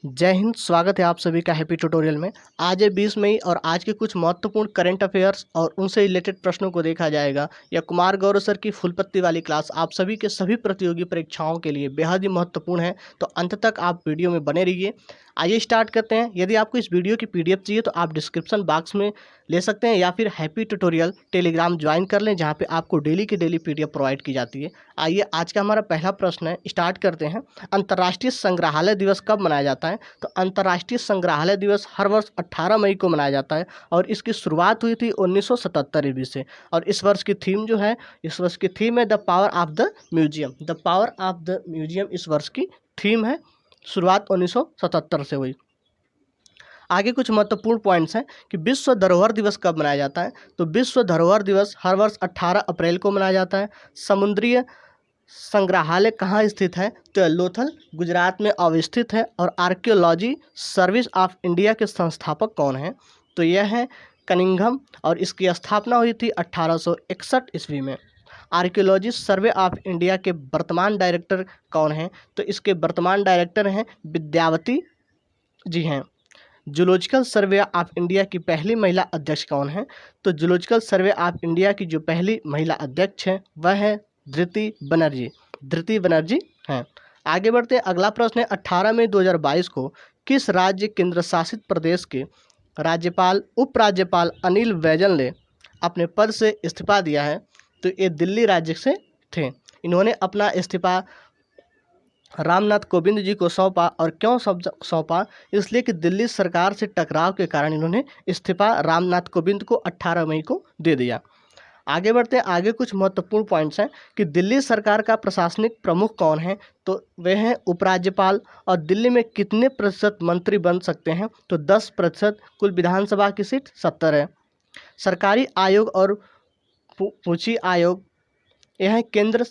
जय हिंद। स्वागत है आप सभी का हैप्पी ट्यूटोरियल में। आज है 20 मई और आज के कुछ महत्वपूर्ण करंट अफेयर्स और उनसे रिलेटेड प्रश्नों को देखा जाएगा। यह कुमार गौरव सर की फुल पत्ती वाली क्लास आप सभी के सभी प्रतियोगी परीक्षाओं के लिए बेहद ही महत्वपूर्ण है, तो अंत तक आप वीडियो में बने रहिए। आइए स्टार्ट करते हैं। यदि आपको इस वीडियो की पीडीएफ चाहिए तो आप डिस्क्रिप्शन बॉक्स में ले सकते हैं या फिर हैप्पी ट्यूटोरियल टेलीग्राम ज्वाइन कर लें, जहाँ पे आपको डेली की डेली पीडीएफ प्रोवाइड की जाती है। आइए आज का हमारा पहला प्रश्न है, स्टार्ट करते हैं। अंतर्राष्ट्रीय संग्रहालय दिवस कब मनाया जाता है? तो अंतर्राष्ट्रीय संग्रहालय दिवस हर वर्ष 18 मई को मनाया जाता है और इसकी शुरुआत हुई थी 1977 ईस्वी से। और इस वर्ष की थीम जो है, इस वर्ष की थीम है the power of the museum. The power of the museum इस वर्ष की थीम है। शुरुआत 1977 से हुई। आगे कुछ महत्वपूर्ण पॉइंट्स हैं कि विश्व धरोहर दिवस कब मनाया जाता है? तो विश्व धरोहर दिवस हर वर्ष 18 अप्रैल को मनाया जाता है। समुद्रीय संग्रहालय कहाँ स्थित है? तो लोथल गुजरात में अवस्थित है। और आर्कियोलॉजी सर्विस ऑफ इंडिया के संस्थापक कौन हैं? तो यह है कनिंघम और इसकी स्थापना हुई थी 1861 ईस्वी में। आर्कियोलॉजी सर्वे ऑफ इंडिया के वर्तमान डायरेक्टर कौन हैं? तो इसके वर्तमान डायरेक्टर हैं विद्यावती जी हैं। जूलॉजिकल सर्वे ऑफ इंडिया की पहली महिला अध्यक्ष कौन है? तो जूलॉजिकल सर्वे ऑफ इंडिया की जो पहली महिला अध्यक्ष है वह है धृति बनर्जी। धृति बनर्जी हैं। आगे बढ़ते हैं। अगला प्रश्न है, 18 मई 2022 को किस राज्य केंद्र शासित प्रदेश के राज्यपाल उपराज्यपाल अनिल बैजल ने अपने पद से इस्तीफा दिया है? तो ये दिल्ली राज्य से थे। इन्होंने अपना इस्तीफा रामनाथ कोविंद जी को सौंपा। और क्यों सौंपा? इसलिए कि दिल्ली सरकार से टकराव के कारण इन्होंने इस्तीफा रामनाथ कोविंद को 18 मई को दे दिया। आगे बढ़ते हैं। आगे कुछ महत्वपूर्ण पॉइंट्स हैं कि दिल्ली सरकार का प्रशासनिक प्रमुख कौन है? तो वे हैं उपराज्यपाल। और दिल्ली में कितने प्रतिशत मंत्री बन सकते हैं? तो 10%। कुल विधानसभा की सीट 70 है। सरकारी आयोग और पूंजी आयोग यह केंद्र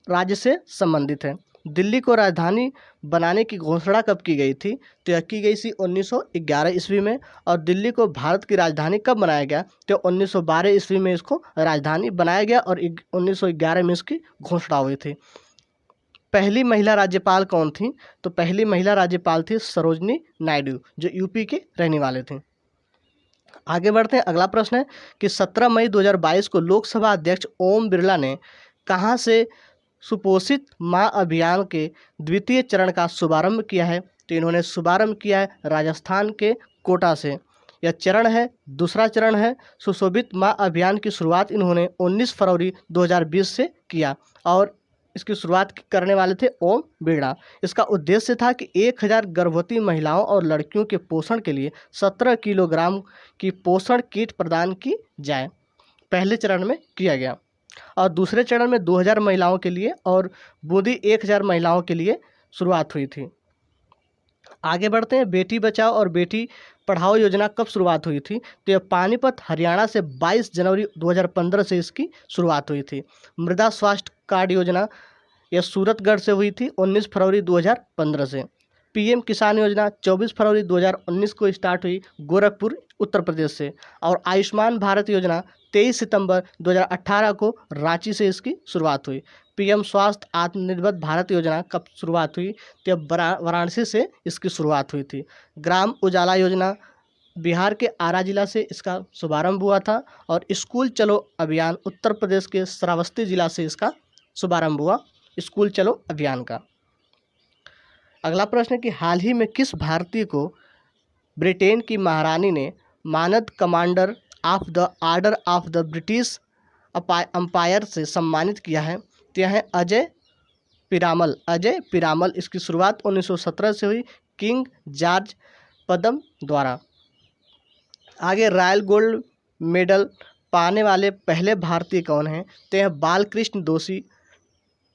राज्य से संबंधित है। दिल्ली को राजधानी बनाने की घोषणा कब की गई थी? तो यह की गई थी 1911 ईस्वी में। और दिल्ली को भारत की राजधानी कब बनाया गया? तो 1912 ईस्वी में इसको राजधानी बनाया गया और 1911 में इसकी घोषणा हुई थी। पहली महिला राज्यपाल कौन थी? तो पहली महिला राज्यपाल थी सरोजनी नायडू, जो यूपी के रहने वाले थे। आगे बढ़ते हैं। अगला प्रश्न है कि 17 मई 2022 को लोकसभा अध्यक्ष ओम बिरला ने कहाँ से सुपोषित माँ अभियान के द्वितीय चरण का शुभारंभ किया है? तो इन्होंने शुभारंभ किया है राजस्थान के कोटा से। यह चरण है, दूसरा चरण है। सुशोभित माँ अभियान की शुरुआत इन्होंने 19 फरवरी 2020 से किया और इसकी शुरुआत करने वाले थे ओम बिरला। इसका उद्देश्य था कि 1000 गर्भवती महिलाओं और लड़कियों के पोषण के लिए 17 किलोग्राम की पोषण किट प्रदान की जाए। पहले चरण में किया गया और दूसरे चरण में 2000 महिलाओं के लिए और बूंदी 1000 महिलाओं के लिए शुरुआत हुई थी। आगे बढ़ते हैं। बेटी बचाओ और बेटी पढ़ाओ योजना कब शुरुआत हुई थी? तो यह पानीपत हरियाणा से 22 जनवरी 2015 से इसकी शुरुआत हुई थी। मृदा स्वास्थ्य कार्ड योजना यह सूरतगढ़ से हुई थी 19 फरवरी 2015 से। पीएम किसान योजना 24 फरवरी 2019 को स्टार्ट हुई गोरखपुर उत्तर प्रदेश से। और आयुष्मान भारत योजना 23 सितंबर 2018 को रांची से इसकी शुरुआत हुई। पीएम स्वास्थ्य आत्मनिर्भर भारत योजना कब शुरुआत हुई? तो वाराणसी से इसकी शुरुआत हुई थी। ग्राम उजाला योजना बिहार के आरा जिला से इसका शुभारंभ हुआ था। और स्कूल चलो अभियान उत्तर प्रदेश के श्रावस्ती जिला से इसका शुभारंभ हुआ, स्कूल चलो अभियान का। अगला प्रश्न है कि हाल ही में किस भारतीय को ब्रिटेन की महारानी ने मानद Commander of the Order of the British Empire से सम्मानित किया है? तो यह है अजय पिरामल। अजय पिरामल। इसकी शुरुआत 1917 से हुई किंग जॉर्ज पदम द्वारा। आगे रॉयल गोल्ड मेडल पाने वाले पहले भारतीय कौन हैं? तो यह बालकृष्ण दोषी।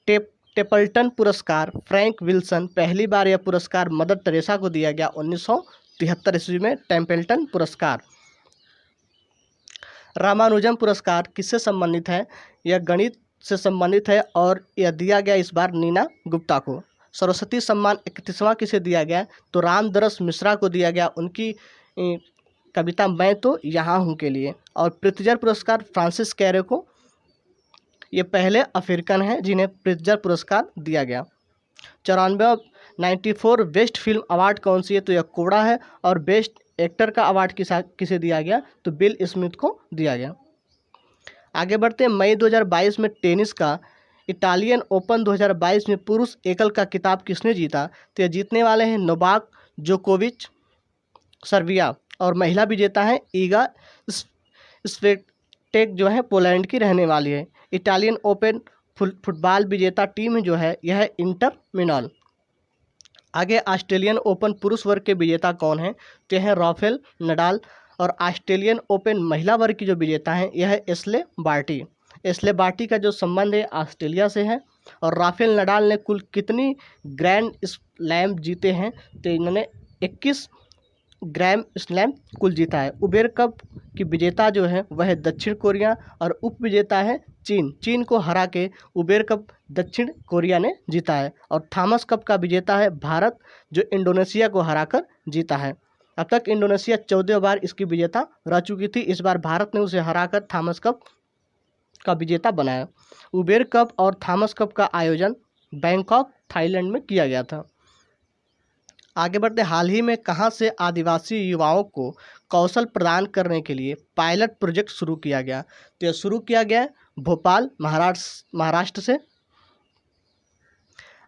टेपल्टन पुरस्कार फ्रैंक विल्सन। पहली बार यह पुरस्कार मदर टेरेसा को दिया गया 1973 ईस्वी में। टेम्पल्टन पुरस्कार। रामानुजम पुरस्कार किससे संबंधित है? यह गणित से संबंधित है और यह दिया गया इस बार नीना गुप्ता को। सरस्वती सम्मान 31वां किसे दिया गया? तो रामदरस मिश्रा को दिया गया, उनकी कविता मैं तो यहाँ हूँ के लिए। और प्रित्जर पुरस्कार फ्रांसिस कैरे को। ये पहले अफ्रीकन हैं जिन्हें प्रित्जर पुरस्कार दिया गया। 94 94 बेस्ट फिल्म अवार्ड कौन सी है? तो यह कोड़ा है। और बेस्ट एक्टर का अवार्ड किसे दिया गया? तो बिल स्मिथ को दिया गया। आगे बढ़ते हैं। मई 2022 में टेनिस का इटालियन ओपन 2022 में पुरुष एकल का खिताब किसने जीता? तो ये जीतने वाले हैं नोवाक जोकोविच, सर्बिया। और महिला विजेता है ईगा स्विएटेक, जो है पोलैंड की रहने वाली है। इटालियन ओपन फुटबॉल विजेता टीम जो है यह है इंटर मिलान। आगे ऑस्ट्रेलियन ओपन पुरुष वर्ग के विजेता कौन है? तो हैं राफेल नडाल। और ऑस्ट्रेलियन ओपन महिला वर्ग की जो विजेता है यह है एश्ले बार्टी। एश्ले बार्टी का जो संबंध है ऑस्ट्रेलिया से है। और राफेल नडाल ने कुल कितनी ग्रैंड स्लैम जीते हैं? तो इन्होंने 21 ग्रैंड स्लैम कुल जीता है। उबेर कप की विजेता जो है वह है दक्षिण कोरिया और उप विजेता है चीन। चीन को हरा के उबेर कप दक्षिण कोरिया ने जीता है। और थॉमस कप का विजेता है भारत, जो इंडोनेशिया को हराकर जीता है। अब तक इंडोनेशिया 14 बार इसकी विजेता रह चुकी थी। इस बार भारत ने उसे हराकर थॉमस कप का विजेता बनाया। उबेर कप और थॉमस कप का आयोजन बैंकॉक, थाईलैंड में किया गया था। आगे बढ़ते। हाल ही में कहां से आदिवासी युवाओं को कौशल प्रदान करने के लिए पायलट प्रोजेक्ट शुरू किया गया? तो यह शुरू किया गया है भोपाल, महाराष्ट्र से।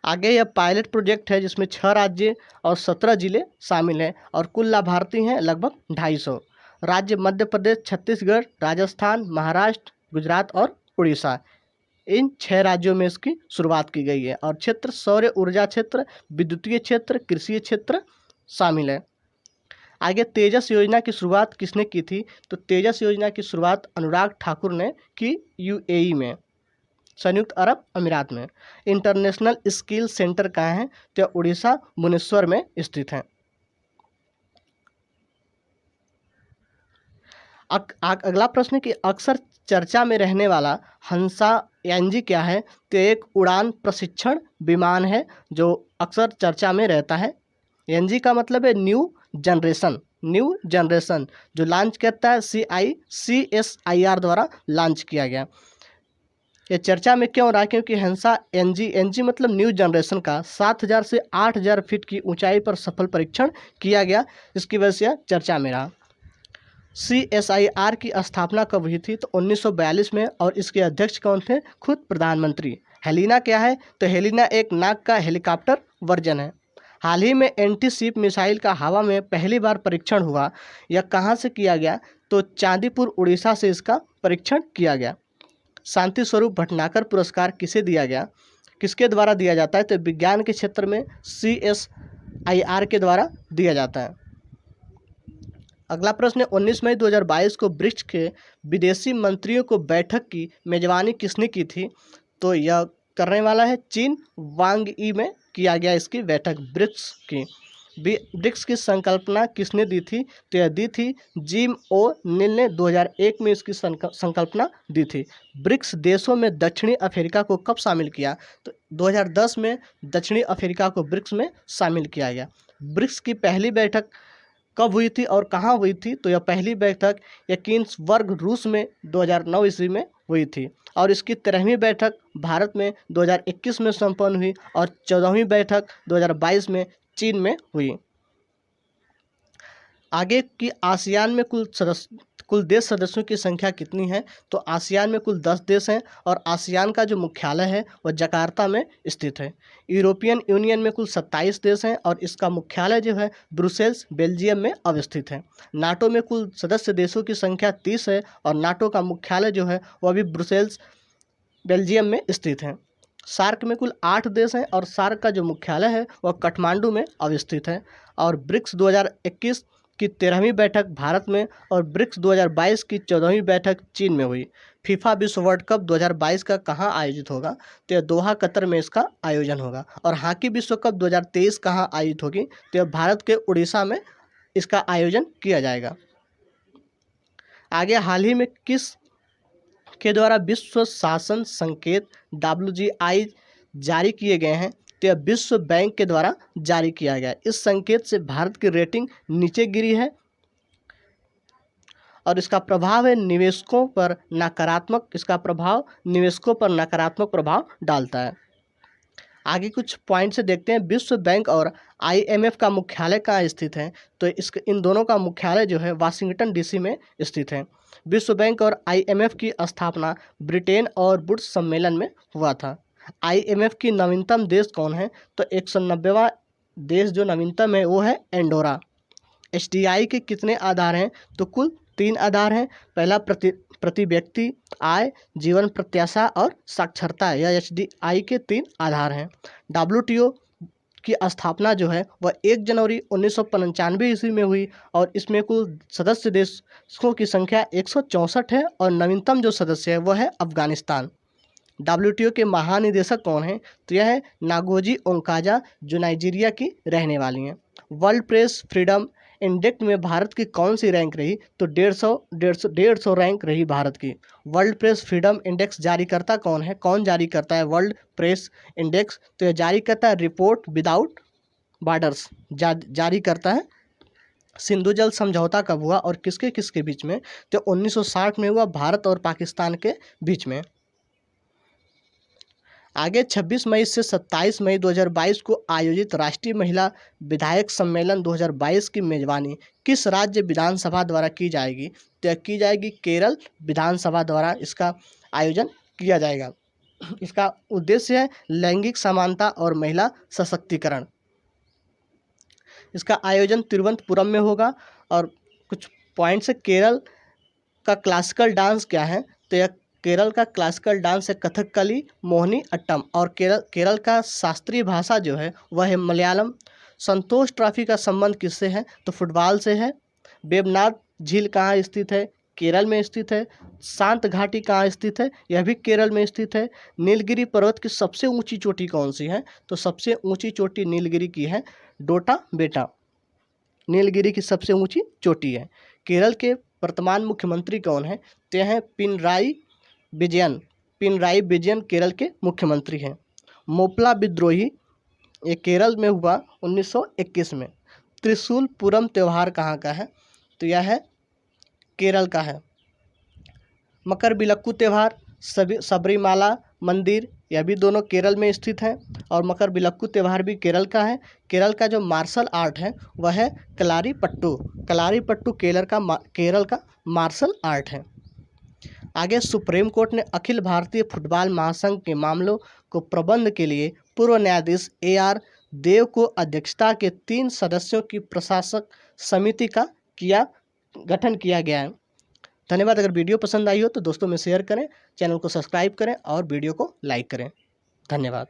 आगे यह पायलट प्रोजेक्ट है जिसमें 6 राज्य और 17 जिले शामिल हैं और कुल लाभार्थी हैं लगभग 250। राज्य मध्य प्रदेश, छत्तीसगढ़, राजस्थान, महाराष्ट्र, गुजरात और उड़ीसा। इन 6 राज्यों में इसकी शुरुआत की गई है। और क्षेत्र सौर ऊर्जा क्षेत्र, विद्युतीय क्षेत्र, कृषि क्षेत्र शामिल है। आगे तेजस योजना की शुरुआत किसने की थी? तो तेजस योजना की शुरुआत अनुराग ठाकुर ने की यूएई में, संयुक्त अरब अमीरात में। इंटरनेशनल स्किल सेंटर कहाँ है? तो उड़ीसा भुवनेश्वर में स्थित है। अगला प्रश्न है कि अक्सर चर्चा में रहने वाला हंसा एनजी क्या है? तो एक उड़ान प्रशिक्षण विमान है जो अक्सर चर्चा में रहता है। एनजी का मतलब है न्यू जनरेशन, जो लॉन्च करता है CSIR द्वारा लॉन्च किया गया। ये चर्चा में क्यों रहा? क्योंकि हंसा एनजी मतलब न्यू जनरेशन का 7000 से 8000 फीट की ऊंचाई पर सफल परीक्षण किया गया, इसकी वजह से यह चर्चा में रहा। CSIR की स्थापना कब हुई थी? तो 1942 में। और इसके अध्यक्ष कौन थे? खुद प्रधानमंत्री। हेलिना क्या है? तो हेलिना एक नाग का हेलीकॉप्टर वर्जन है। हाल ही में एंटी शिप मिसाइल का हवा में पहली बार परीक्षण हुआ। यह कहाँ से किया गया? तो चांदीपुर, उड़ीसा से इसका परीक्षण किया गया। शांति स्वरूप भटनागर पुरस्कार किसे दिया गया? किसके द्वारा दिया जाता है? तो विज्ञान के क्षेत्र में CSIR के द्वारा दिया जाता है। अगला प्रश्न है 19 मई 2022 को ब्रिक्स के विदेशी मंत्रियों को बैठक की मेजबानी किसने की थी? तो यह करने वाला है चीन, वांग ई में किया गया इसकी बैठक ब्रिक्स की। ब्रिक्स की संकल्पना किसने दी थी? तो यह दी थी जिम ओ नील ने 2001 में इसकी संकल्पना दी थी। ब्रिक्स देशों में दक्षिणी अफ्रीका को कब शामिल किया? तो 2010 में दक्षिणी अफ्रीका को ब्रिक्स में शामिल किया गया। ब्रिक्स की पहली बैठक कब हुई थी और कहाँ हुई थी? तो यह पहली बैठक यकीन्सबर्ग, रूस में 2009 ईस्वी में हुई थी। और इसकी 13वीं बैठक भारत में 2021 में संपन्न हुई और 14वीं बैठक 2022 में चीन में हुई। आगे की आसियान में कुल देश सदस्यों की संख्या कितनी है? तो आसियान में कुल 10 देश हैं और आसियान का जो मुख्यालय है वह जकार्ता में स्थित है। यूरोपियन यूनियन में कुल 27 देश हैं और इसका मुख्यालय जो है ब्रुसेल्स, बेल्जियम में अवस्थित है। नाटो में कुल सदस्य देशों की संख्या 30 है और नाटो का मुख्यालय जो है वह भी ब्रुसेल्स, बेल्जियम में स्थित है। सार्क में कुल 8 देश हैं और सार्क का जो मुख्यालय है वह काठमांडू में अवस्थित है। और ब्रिक्स 2021 की 13वीं बैठक भारत में और ब्रिक्स 2022 की 14वीं बैठक चीन में हुई। फीफा विश्व वर्ल्ड कप 2022 का कहाँ आयोजित होगा? तो यह दोहा, कतर में इसका आयोजन होगा। और हॉकी विश्व कप 2023 कहाँ आयोजित होगी? तो यह भारत के उड़ीसा में इसका आयोजन किया जाएगा। आगे हाल ही में किस के द्वारा विश्व शासन संकेत WGI जारी किए गए हैं? तो यह विश्व बैंक के द्वारा जारी किया गया। इस संकेत से भारत की रेटिंग नीचे गिरी है और इसका प्रभाव है निवेशकों पर नकारात्मक, निवेशकों पर नकारात्मक प्रभाव डालता है। आगे कुछ पॉइंट से देखते हैं। विश्व बैंक और IMF का मुख्यालय कहाँ स्थित है? तो इन दोनों का मुख्यालय जो है वाशिंगटन DC में स्थित है। विश्व बैंक और IMF की स्थापना ब्रिटेन और वुड्स सम्मेलन में हुआ था। IMF की नवीनतम देश कौन है? तो 190वां देश जो नवीनतम है वो है एंडोरा। HDI के कितने आधार हैं? तो कुल 3 आधार हैं। पहला प्रति व्यक्ति आय, जीवन प्रत्याशा और साक्षरता, यह HDI के 3 आधार हैं। WTO की स्थापना जो है वह 1 जनवरी 1995 ईस्वी में हुई और इसमें कुल सदस्य देशों की संख्या 164 है और नवीनतम जो सदस्य है वह है अफगानिस्तान। WTO के महानिदेशक कौन हैं? तो यह है नागोजी ओंकाजा, जो नाइजीरिया की रहने वाली हैं। वर्ल्ड प्रेस फ्रीडम इंडेक्स में भारत की कौन सी रैंक रही? तो 150 रैंक रही भारत की। वर्ल्ड प्रेस फ्रीडम इंडेक्स जारीकर्ता कौन है? कौन जारी करता है वर्ल्ड प्रेस इंडेक्स? तो यह जारी करता है रिपोर्ट विदाउट बॉर्डर्स जारी करता है। सिंधु जल समझौता कब हुआ और किसके किसके बीच में? तो 1960 में हुआ, भारत और पाकिस्तान के बीच में। आगे 26 मई से 27 मई 2022 को आयोजित राष्ट्रीय महिला विधायक सम्मेलन 2022 की मेजबानी किस राज्य विधानसभा द्वारा की जाएगी? तो की जाएगी केरल विधानसभा द्वारा इसका आयोजन किया जाएगा। इसका उद्देश्य है लैंगिक समानता और महिला सशक्तिकरण। इसका आयोजन तिरुवनंतपुरम में होगा। और कुछ पॉइंट्स है, केरल का क्लासिकल डांस क्या है? तो यह केरल का क्लासिकल डांस है कथकली, मोहिनी अट्टम। और केरल का शास्त्रीय भाषा जो है वह है मलयालम। संतोष ट्रॉफी का संबंध किससे है? तो फुटबॉल से है। वेबनाथ झील कहाँ स्थित है? केरल में स्थित है। शांत घाटी कहाँ स्थित है? यह भी केरल में स्थित है। नीलगिरी पर्वत की सबसे ऊंची चोटी कौन सी है? तो सबसे ऊंची चोटी नीलगिरी की है डोटा बेटा। नीलगिरी की सबसे ऊंची चोटी है। केरल के वर्तमान मुख्यमंत्री कौन है? तो हैं पिनराई विजयन केरल के मुख्यमंत्री हैं। मोपला विद्रोही ये केरल में हुआ 1921 में। त्रिशूलपुरम त्यौहार कहाँ का है? तो यह है केरल का है। मकरविलक्कू त्यौहार, सबरीमाला मंदिर, यह भी दोनों केरल में स्थित हैं और मकरविलक्कू त्यौहार भी केरल का है। केरल का जो मार्शल आर्ट है वह है कलारीपट्टू केरल का मार्शल आर्ट है। आगे सुप्रीम कोर्ट ने अखिल भारतीय फुटबॉल महासंघ के मामलों को प्रबंध के लिए पूर्व न्यायाधीश AR देव को अध्यक्षता के 3 सदस्यों की प्रशासक समिति का गठन किया गया है। धन्यवाद। अगर वीडियो पसंद आई हो तो दोस्तों में शेयर करें, चैनल को सब्सक्राइब करें और वीडियो को लाइक करें। धन्यवाद।